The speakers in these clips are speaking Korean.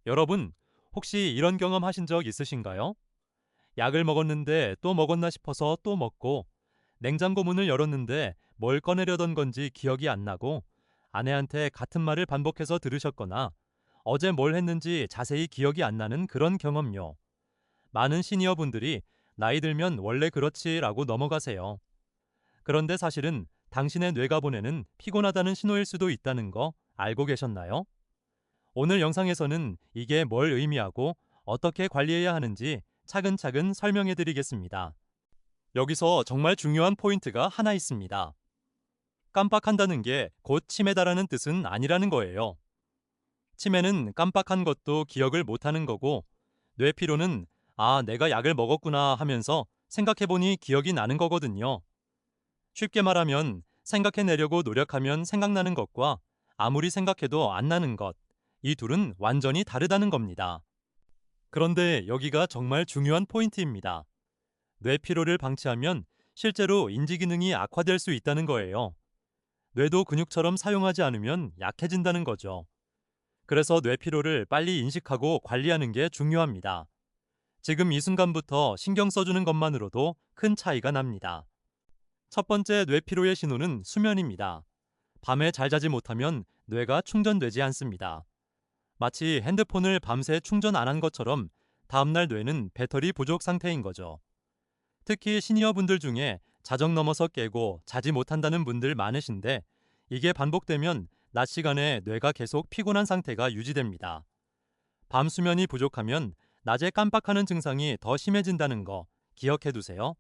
여러분, 혹시 이런 경험 하신 적 있으신가요? 약을 먹었는데 또 먹었나 싶어서 또 먹고, 냉장고 문을 열었는데 뭘 꺼내려던 건지 기억이 안 나고, 아내한테 같은 말을 반복해서 들으셨거나, 어제 뭘 했는지 자세히 기억이 안 나는 그런 경험요. 많은 시니어분들이 나이 들면 원래 그렇지라고 넘어가세요. 그런데 사실은 당신의 뇌가 보내는 피곤하다는 신호일 수도 있다는 거 알고 계셨나요? 오늘 영상에서는 이게 뭘 의미하고 어떻게 관리해야 하는지 차근차근 설명해 드리겠습니다. 여기서 정말 중요한 포인트가 하나 있습니다. 깜빡한다는 게 곧 치매다라는 뜻은 아니라는 거예요. 치매는 깜빡한 것도 기억을 못하는 거고, 뇌피로는 내가 약을 먹었구나 하면서 생각해보니 기억이 나는 거거든요. 쉽게 말하면 생각해내려고 노력하면 생각나는 것과 아무리 생각해도 안 나는 것, 이 둘은 완전히 다르다는 겁니다. 그런데 여기가 정말 중요한 포인트입니다. 뇌피로를 방치하면 실제로 인지 기능이 악화될 수 있다는 거예요. 뇌도 근육처럼 사용하지 않으면 약해진다는 거죠. 그래서 뇌피로를 빨리 인식하고 관리하는 게 중요합니다. 지금 이 순간부터 신경 써주는 것만으로도 큰 차이가 납니다. 첫 번째 뇌피로의 신호는 수면입니다. 밤에 잘 자지 못하면 뇌가 충전되지 않습니다. 마치 핸드폰을 밤새 충전 안 한 것처럼 다음날 뇌는 배터리 부족 상태인 거죠. 특히 시니어분들 중에 자정 넘어서 깨고 자지 못한다는 분들 많으신데, 이게 반복되면 낮 시간에 뇌가 계속 피곤한 상태가 유지됩니다. 밤 수면이 부족하면 낮에 깜빡하는 증상이 더 심해진다는 거 기억해 두세요.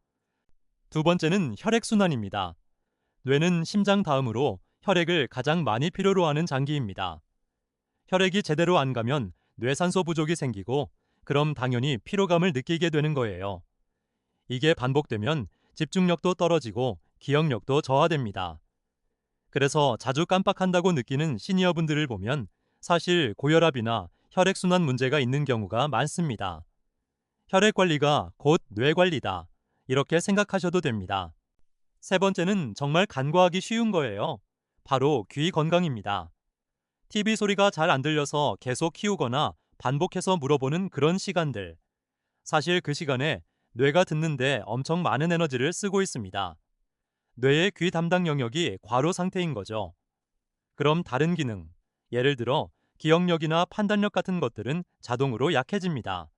두 번째는 혈액순환입니다. 뇌는 심장 다음으로 혈액을 가장 많이 필요로 하는 장기입니다. 혈액이 제대로 안 가면 뇌산소 부족이 생기고, 그럼 당연히 피로감을 느끼게 되는 거예요. 이게 반복되면 집중력도 떨어지고 기억력도 저하됩니다. 그래서 자주 깜빡한다고 느끼는 시니어분들을 보면 사실 고혈압이나 혈액순환 문제가 있는 경우가 많습니다. 혈액 관리가 곧 뇌 관리다, 이렇게 생각하셔도 됩니다. 세 번째는 정말 간과하기 쉬운 거예요. 바로 귀 건강입니다. TV 소리가 잘 안 들려서 계속 키우거나 반복해서 물어보는 그런 시간들. 사실 그 시간에 뇌가 듣는데 엄청 많은 에너지를 쓰고 있습니다. 뇌의 귀 담당 영역이 과로 상태인 거죠. 그럼 다른 기능, 예를 들어 기억력이나 판단력 같은 것들은 자동으로 약해집니다.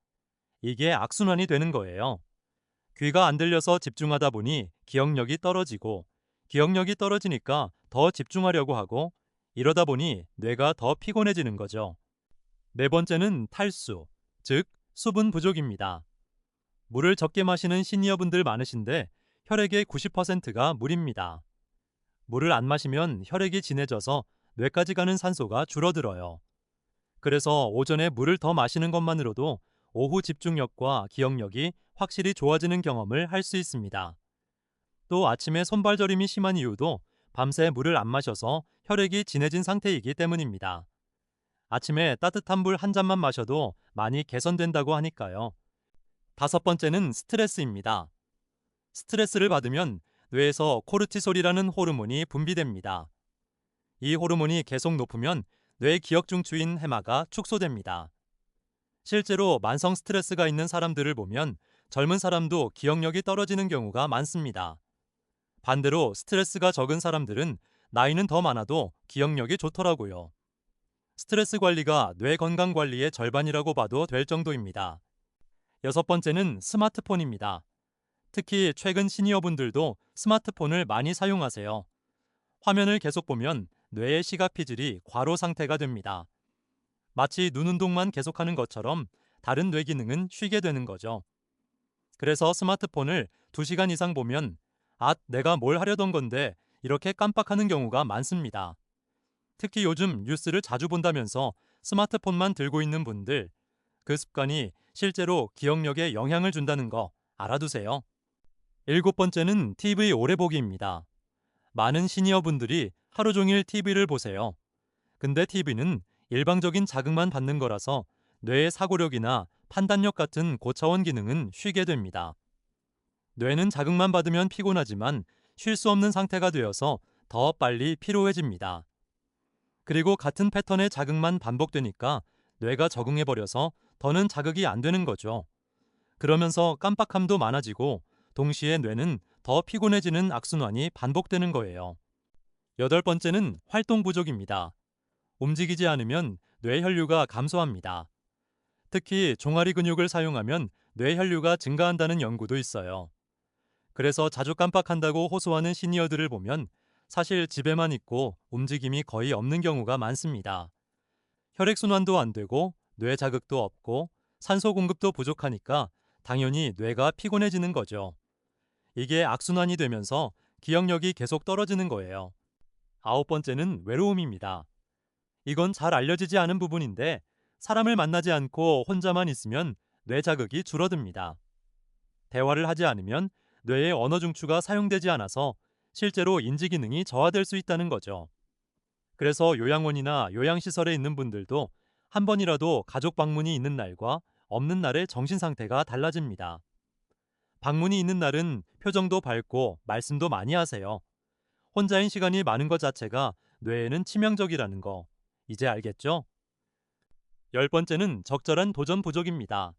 이게 악순환이 되는 거예요. 귀가 안 들려서 집중하다 보니 기억력이 떨어지고, 기억력이 떨어지니까 더 집중하려고 하고, 이러다 보니 뇌가 더 피곤해지는 거죠. 네 번째는 탈수, 즉 수분 부족입니다. 물을 적게 마시는 시니어분들 많으신데 혈액의 90%가 물입니다. 물을 안 마시면 혈액이 진해져서 뇌까지 가는 산소가 줄어들어요. 그래서 오전에 물을 더 마시는 것만으로도 오후 집중력과 기억력이 확실히 좋아지는 경험을 할 수 있습니다. 또 아침에 손발 저림이 심한 이유도 밤새 물을 안 마셔서 혈액이 진해진 상태이기 때문입니다. 아침에 따뜻한 물 한 잔만 마셔도 많이 개선된다고 하니까요. 다섯 번째는 스트레스입니다. 스트레스를 받으면 뇌에서 코르티솔이라는 호르몬이 분비됩니다. 이 호르몬이 계속 높으면 뇌 기억 중추인 해마가 축소됩니다. 실제로 만성 스트레스가 있는 사람들을 보면 젊은 사람도 기억력이 떨어지는 경우가 많습니다. 반대로 스트레스가 적은 사람들은 나이는 더 많아도 기억력이 좋더라고요. 스트레스 관리가 뇌 건강 관리의 절반이라고 봐도 될 정도입니다. 여섯 번째는 스마트폰입니다. 특히 최근 시니어분들도 스마트폰을 많이 사용하세요. 화면을 계속 보면 뇌의 시각 피질이 과로 상태가 됩니다. 마치 눈 운동만 계속하는 것처럼 다른 뇌 기능은 쉬게 되는 거죠. 그래서 스마트폰을 2시간 이상 보면 내가 뭘 하려던 건데 이렇게 깜빡하는 경우가 많습니다. 특히 요즘 뉴스를 자주 본다면서 스마트폰만 들고 있는 분들, 그 습관이 실제로 기억력에 영향을 준다는 거 알아두세요. 일곱 번째는 TV 오래 보기입니다. 많은 시니어분들이 하루 종일 TV를 보세요. 근데 TV는 일방적인 자극만 받는 거라서 뇌의 사고력이나 판단력 같은 고차원 기능은 쉬게 됩니다. 뇌는 자극만 받으면 피곤하지만 쉴 수 없는 상태가 되어서 더 빨리 피로해집니다. 그리고 같은 패턴의 자극만 반복되니까 뇌가 적응해버려서 더는 자극이 안 되는 거죠. 그러면서 깜빡함도 많아지고 동시에 뇌는 더 피곤해지는 악순환이 반복되는 거예요. 여덟 번째는 활동 부족입니다. 움직이지 않으면 뇌 혈류가 감소합니다. 특히 종아리 근육을 사용하면 뇌 혈류가 증가한다는 연구도 있어요. 그래서 자주 깜빡한다고 호소하는 시니어들을 보면 사실 집에만 있고 움직임이 거의 없는 경우가 많습니다. 혈액순환도 안 되고 뇌 자극도 없고 산소 공급도 부족하니까 당연히 뇌가 피곤해지는 거죠. 이게 악순환이 되면서 기억력이 계속 떨어지는 거예요. 아홉 번째는 외로움입니다. 이건 잘 알려지지 않은 부분인데 사람을 만나지 않고 혼자만 있으면 뇌 자극이 줄어듭니다. 대화를 하지 않으면 뇌의 언어 중추가 사용되지 않아서 실제로 인지 기능이 저하될 수 있다는 거죠. 그래서 요양원이나 요양시설에 있는 분들도 한 번이라도 가족 방문이 있는 날과 없는 날의 정신 상태가 달라집니다. 방문이 있는 날은 표정도 밝고 말씀도 많이 하세요. 혼자인 시간이 많은 것 자체가 뇌에는 치명적이라는 거 이제 알겠죠? 열 번째는 적절한 도전 부족입니다.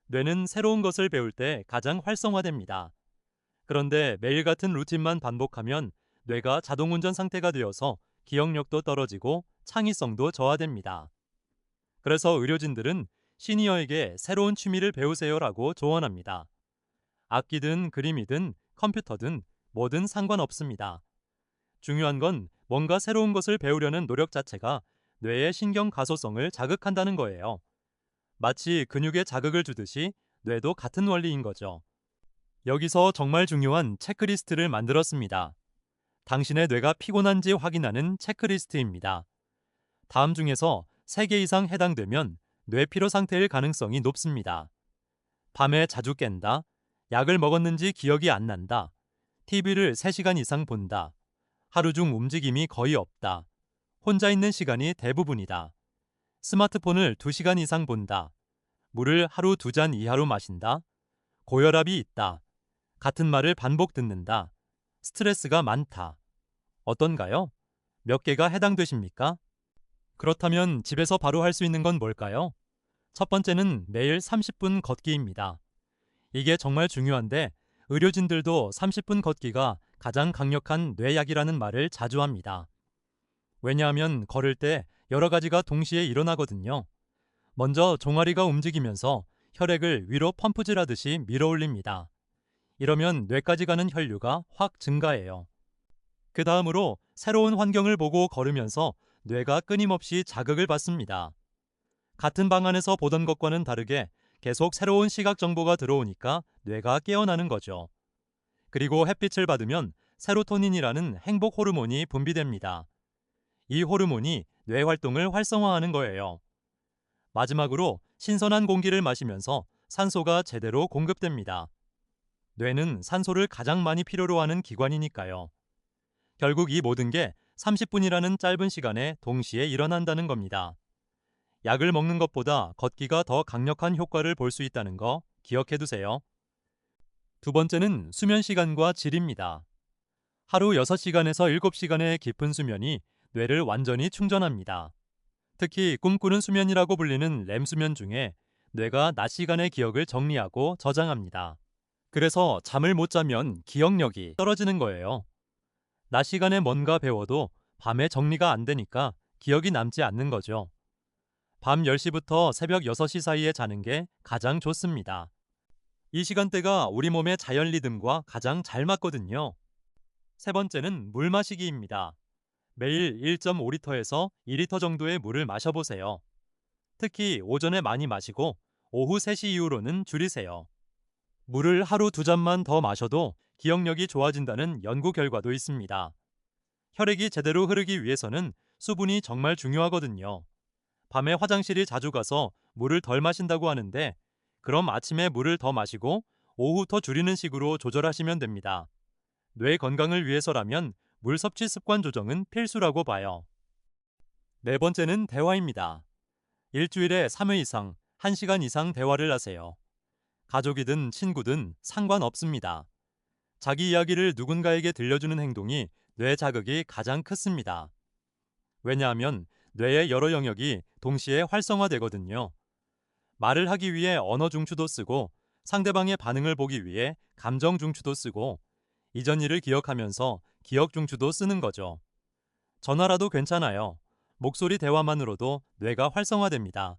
뇌는 새로운 것을 배울 때 가장 활성화됩니다. 그런데 매일 같은 루틴만 반복하면 뇌가 자동운전 상태가 되어서 기억력도 떨어지고 창의성도 저하됩니다. 그래서 의료진들은 시니어에게 새로운 취미를 배우세요라고 조언합니다. 악기든 그림이든 컴퓨터든 뭐든 상관없습니다. 중요한 건 뭔가 새로운 것을 배우려는 노력 자체가 뇌의 신경 가소성을 자극한다는 거예요. 마치 근육에 자극을 주듯이 뇌도 같은 원리인 거죠. 여기서 정말 중요한 체크리스트를 만들었습니다. 당신의 뇌가 피곤한지 확인하는 체크리스트입니다. 다음 중에서 3개 이상 해당되면 뇌피로 상태일 가능성이 높습니다. 밤에 자주 깬다, 약을 먹었는지 기억이 안 난다, TV를 3시간 이상 본다, 하루 중 움직임이 거의 없다, 혼자 있는 시간이 대부분이다, 스마트폰을 2시간 이상 본다, 물을 하루 2잔 이하로 마신다, 고혈압이 있다, 같은 말을 반복 듣는다, 스트레스가 많다. 어떤가요? 몇 개가 해당되십니까? 그렇다면 집에서 바로 할 수 있는 건 뭘까요? 첫 번째는 매일 30분 걷기입니다. 이게 정말 중요한데 의료진들도 30분 걷기가 가장 강력한 뇌약이라는 말을 자주 합니다. 왜냐하면 걸을 때 여러 가지가 동시에 일어나거든요. 먼저 종아리가 움직이면서 혈액을 위로 펌프질하듯이 밀어올립니다. 이러면 뇌까지 가는 혈류가 확 증가해요. 그 다음으로 새로운 환경을 보고 걸으면서 뇌가 끊임없이 자극을 받습니다. 같은 방 안에서 보던 것과는 다르게 계속 새로운 시각 정보가 들어오니까 뇌가 깨어나는 거죠. 그리고 햇빛을 받으면 세로토닌이라는 행복 호르몬이 분비됩니다. 이 호르몬이 뇌 활동을 활성화하는 거예요. 마지막으로 신선한 공기를 마시면서 산소가 제대로 공급됩니다. 뇌는 산소를 가장 많이 필요로 하는 기관이니까요. 결국 이 모든 게 30분이라는 짧은 시간에 동시에 일어난다는 겁니다. 약을 먹는 것보다 걷기가 더 강력한 효과를 볼 수 있다는 거 기억해 두세요. 두 번째는 수면 시간과 질입니다. 하루 6시간에서 7시간의 깊은 수면이 뇌를 완전히 충전합니다. 특히 꿈꾸는 수면이라고 불리는 렘 수면 중에 뇌가 낮 시간의 기억을 정리하고 저장합니다. 그래서 잠을 못 자면 기억력이 떨어지는 거예요. 낮 시간에 뭔가 배워도 밤에 정리가 안 되니까 기억이 남지 않는 거죠. 밤 10시부터 새벽 6시 사이에 자는 게 가장 좋습니다. 이 시간대가 우리 몸의 자연 리듬과 가장 잘 맞거든요. 세 번째는 물 마시기입니다. 매일 1.5리터에서 2리터 정도의 물을 마셔보세요. 특히 오전에 많이 마시고 오후 3시 이후로는 줄이세요. 물을 하루 2잔만 더 마셔도 기억력이 좋아진다는 연구 결과도 있습니다. 혈액이 제대로 흐르기 위해서는 수분이 정말 중요하거든요. 밤에 화장실이 자주 가서 물을 덜 마신다고 하는데 그럼 아침에 물을 더 마시고 오후 더 줄이는 식으로 조절하시면 됩니다. 뇌 건강을 위해서라면 물 섭취 습관 조정은 필수라고 봐요. 네 번째는 대화입니다. 일주일에 3회 이상, 1시간 이상 대화를 하세요. 가족이든 친구든 상관없습니다. 자기 이야기를 누군가에게 들려주는 행동이 뇌 자극이 가장 크습니다. 왜냐하면 뇌의 여러 영역이 동시에 활성화되거든요. 말을 하기 위해 언어 중추도 쓰고 상대방의 반응을 보기 위해 감정 중추도 쓰고 이전 일을 기억하면서 기억 중추도 쓰는 거죠. 전화라도 괜찮아요. 목소리 대화만으로도 뇌가 활성화됩니다.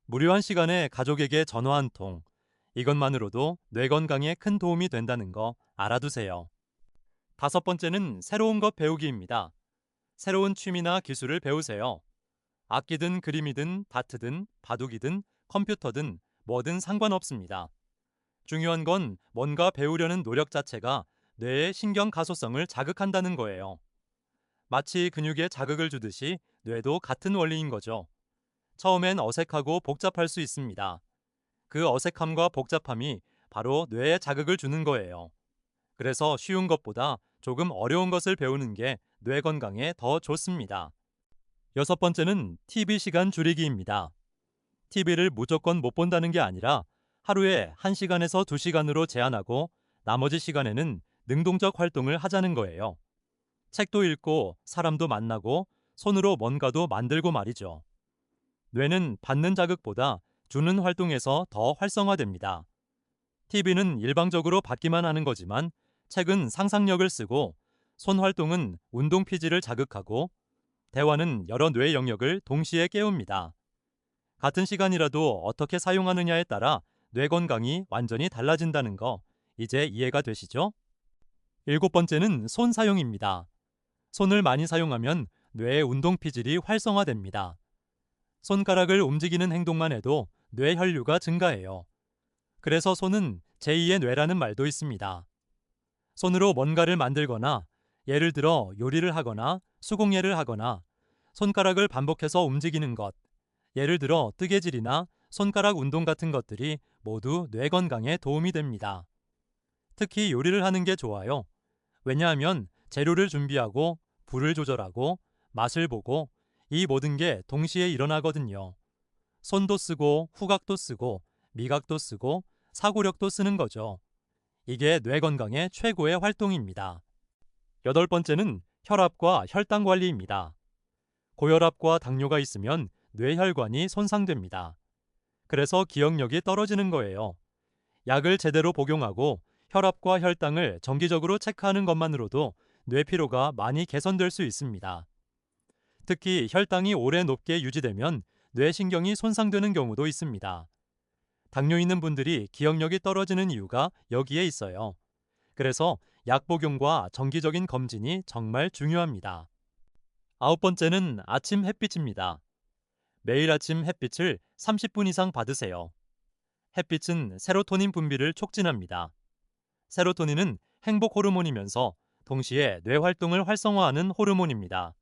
무료한 시간에 가족에게 전화 한 통. 이것만으로도 뇌 건강에 큰 도움이 된다는 거 알아두세요. 다섯 번째는 새로운 것 배우기입니다. 새로운 취미나 기술을 배우세요. 악기든 그림이든 다트든 바둑이든 컴퓨터든 뭐든 상관없습니다. 중요한 건 뭔가 배우려는 노력 자체가 뇌의 신경 가소성을 자극한다는 거예요. 마치 근육에 자극을 주듯이 뇌도 같은 원리인 거죠. 처음엔 어색하고 복잡할 수 있습니다. 그 어색함과 복잡함이 바로 뇌에 자극을 주는 거예요. 그래서 쉬운 것보다 조금 어려운 것을 배우는 게 뇌 건강에 더 좋습니다. 여섯 번째는 TV 시간 줄이기입니다. TV를 무조건 못 본다는 게 아니라 하루에 1시간에서 2시간으로 제한하고 나머지 시간에는 능동적 활동을 하자는 거예요. 책도 읽고 사람도 만나고 손으로 뭔가도 만들고 말이죠. 뇌는 받는 자극보다 주는 활동에서 더 활성화됩니다. TV는 일방적으로 받기만 하는 거지만 책은 상상력을 쓰고 손 활동은 운동 피지를 자극하고 대화는 여러 뇌 영역을 동시에 깨웁니다. 같은 시간이라도 어떻게 사용하느냐에 따라 뇌 건강이 완전히 달라진다는 거 이제 이해가 되시죠? 일곱 번째는 손 사용입니다. 손을 많이 사용하면 뇌의 운동 피질이 활성화됩니다. 손가락을 움직이는 행동만 해도 뇌 혈류가 증가해요. 그래서 손은 제2의 뇌라는 말도 있습니다. 손으로 뭔가를 만들거나 예를 들어 요리를 하거나 수공예를 하거나 손가락을 반복해서 움직이는 것, 예를 들어 뜨개질이나 손가락 운동 같은 것들이 모두 뇌 건강에 도움이 됩니다. 특히 요리를 하는 게 좋아요. 왜냐하면 재료를 준비하고 불을 조절하고 맛을 보고 이 모든 게 동시에 일어나거든요. 손도 쓰고 후각도 쓰고 미각도 쓰고 사고력도 쓰는 거죠. 이게 뇌 건강의 최고의 활동입니다. 여덟 번째는 혈압과 혈당 관리입니다. 고혈압과 당뇨가 있으면 뇌혈관이 손상됩니다. 그래서 기억력이 떨어지는 거예요. 약을 제대로 복용하고 혈압과 혈당을 정기적으로 체크하는 것만으로도 뇌 피로가 많이 개선될 수 있습니다. 특히 혈당이 오래 높게 유지되면 뇌신경이 손상되는 경우도 있습니다. 당뇨 있는 분들이 기억력이 떨어지는 이유가 여기에 있어요. 그래서 약 복용과 정기적인 검진이 정말 중요합니다. 아홉 번째는 아침 햇빛입니다. 매일 아침 햇빛을 30분 이상 받으세요. 햇빛은 세로토닌 분비를 촉진합니다. 세로토닌은 행복 호르몬이면서 동시에 뇌 활동을 활성화하는 호르몬입니다.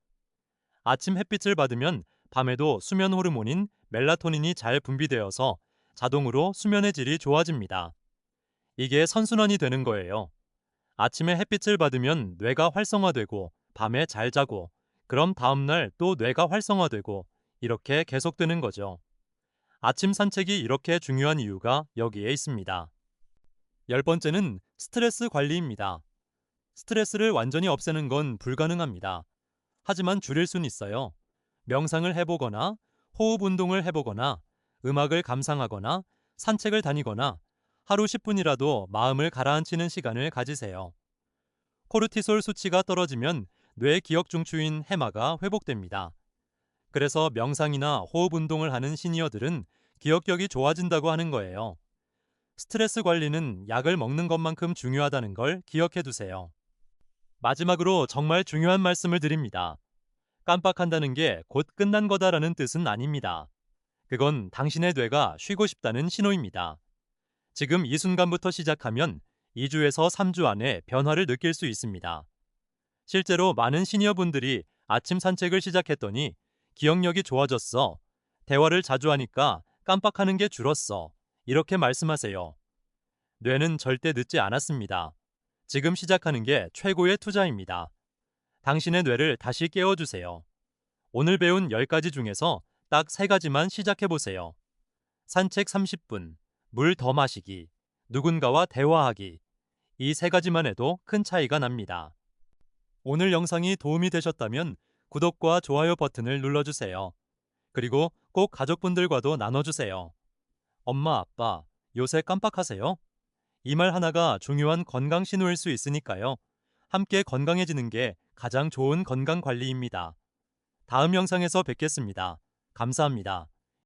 아침 햇빛을 받으면 밤에도 수면 호르몬인 멜라토닌이 잘 분비되어서 자동으로 수면의 질이 좋아집니다. 이게 선순환이 되는 거예요. 아침에 햇빛을 받으면 뇌가 활성화되고 밤에 잘 자고 그럼 다음날 또 뇌가 활성화되고 이렇게 계속되는 거죠. 아침 산책이 이렇게 중요한 이유가 여기에 있습니다. 열 번째는 스트레스 관리입니다. 스트레스를 완전히 없애는 건 불가능합니다. 하지만 줄일 수는 있어요. 명상을 해보거나 호흡 운동을 해보거나 음악을 감상하거나 산책을 다니거나 하루 10분이라도 마음을 가라앉히는 시간을 가지세요. 코르티솔 수치가 떨어지면 뇌 기억 중추인 해마가 회복됩니다. 그래서 명상이나 호흡 운동을 하는 시니어들은 기억력이 좋아진다고 하는 거예요. 스트레스 관리는 약을 먹는 것만큼 중요하다는 걸 기억해 두세요. 마지막으로 정말 중요한 말씀을 드립니다. 깜빡한다는 게 곧 끝난 거다라는 뜻은 아닙니다. 그건 당신의 뇌가 쉬고 싶다는 신호입니다. 지금 이 순간부터 시작하면 2주에서 3주 안에 변화를 느낄 수 있습니다. 실제로 많은 시니어분들이 아침 산책을 시작했더니 기억력이 좋아졌어. 대화를 자주 하니까 깜빡하는 게 줄었어. 이렇게 말씀하세요. 뇌는 절대 늦지 않았습니다. 지금 시작하는 게 최고의 투자입니다. 당신의 뇌를 다시 깨워주세요. 오늘 배운 10가지 중에서 딱 3가지만 시작해보세요. 산책 30분, 물 더 마시기, 누군가와 대화하기. 이 3가지만 해도 큰 차이가 납니다. 오늘 영상이 도움이 되셨다면 구독과 좋아요 버튼을 눌러주세요. 그리고 꼭 가족분들과도 나눠주세요. 엄마, 아빠, 요새 깜빡하세요? 이 말 하나가 중요한 건강 신호일 수 있으니까요. 함께 건강해지는 게 가장 좋은 건강 관리입니다. 다음 영상에서 뵙겠습니다. 감사합니다.